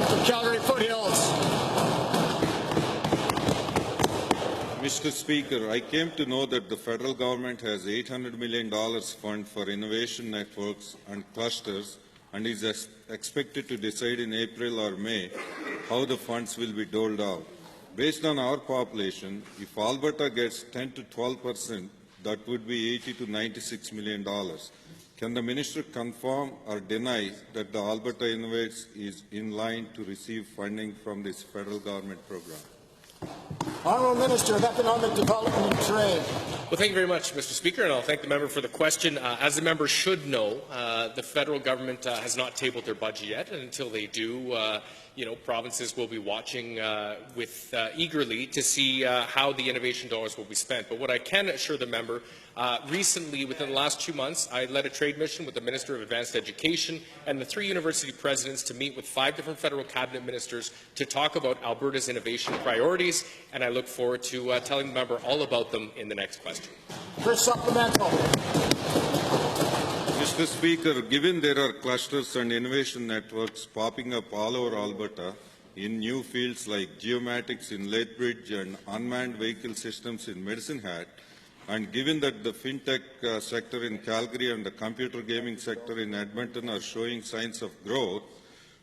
from Calgary Foothills. Mr. Speaker, I came to know that the federal government has $800 million fund for innovation networks and clusters and is expected to decide in April or May how the funds will be doled out. Based on our population, if Alberta gets 10 to 12%, that would be $80 to $96 million. Can the Minister confirm or deny that the Alberta Innovates is in line to receive funding from this federal government program? Honourable Minister of Economic Development and Trade. Well, thank you very much, Mr. Speaker, and I'll thank the member for the question. As the member should know, the federal government has not tabled their budget yet, and until they do, provinces will be watching eagerly to see how the innovation dollars will be spent. But what I can assure the member, recently, within the last 2 months, I led a trade mission with the Minister of Advanced Education and the 3 university presidents to meet with 5 different federal cabinet ministers to talk about Alberta's innovation priorities, and I look forward to telling the member all about them in the next question. First supplemental. Mr. Speaker, given there are clusters and innovation networks popping up all over Alberta in new fields like geomatics in Lethbridge and unmanned vehicle systems in Medicine Hat, and given that the fintech sector in Calgary and the computer gaming sector in Edmonton are showing signs of growth,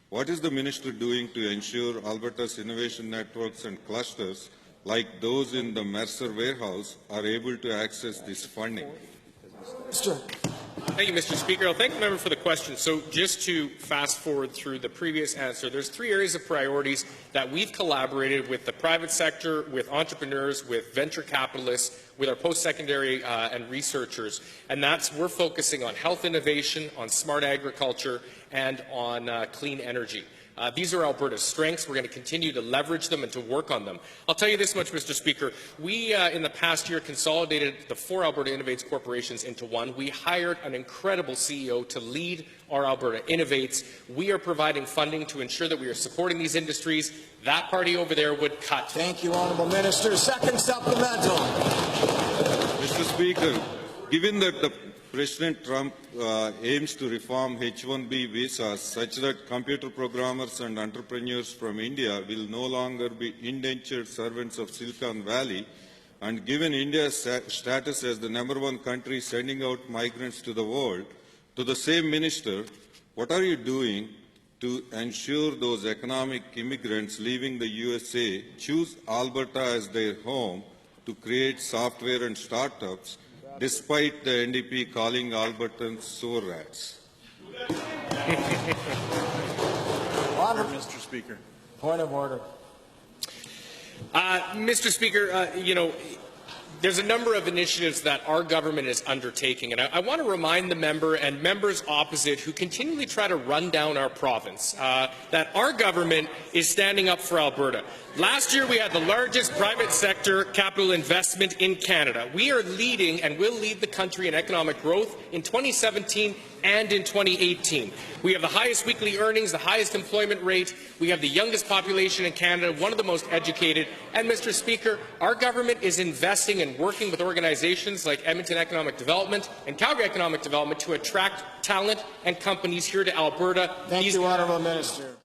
what is the Minister doing to ensure Alberta's innovation networks and clusters, like those in the Mercer warehouse, are able to access this funding? Minister. Thank you, Mr. Speaker. I'll thank the member for the question. So just to fast forward through the previous answer, there's 3 areas of priorities that we've collaborated with the private sector, with entrepreneurs, with venture capitalists, with our post-secondary and researchers, and we're focusing on health innovation, on smart agriculture, and on clean energy. These are Alberta's strengths. We're going to continue to leverage them and to work on them. I'll tell you this much, Mr. Speaker. We, in the past year, consolidated the 4 Alberta Innovates corporations into one. We hired an incredible CEO to lead our Alberta Innovates. We are providing funding to ensure that we are supporting these industries. That party over there would cut. Thank you, Honourable Minister. Second supplemental. Mr. Speaker, given that President Trump aims to reform H-1B visas such that computer programmers and entrepreneurs from India will no longer be indentured servants of Silicon Valley, and given India's status as the #1 country sending out migrants to the world, to the same minister, what are you doing to ensure those economic immigrants leaving the USA choose Alberta as their home to create software and startups, despite the NDP calling Albertans sewer rats? Mr. Speaker. Point of order. Mr. Speaker, there's a number of initiatives that our government is undertaking, and I want to remind the member and members opposite who continually try to run down our province that our government is standing up for Alberta. Last year, we had the largest private sector capital investment in Canada. We are leading and will lead the country in economic growth in 2017 and in 2018. We have the highest weekly earnings, the highest employment rate. We have the youngest population in Canada, one of the most educated. And, Mr. Speaker, our government is investing and working with organizations like Edmonton Economic Development and Calgary Economic Development to attract talent and companies here to Alberta. Thank you, Honourable Minister.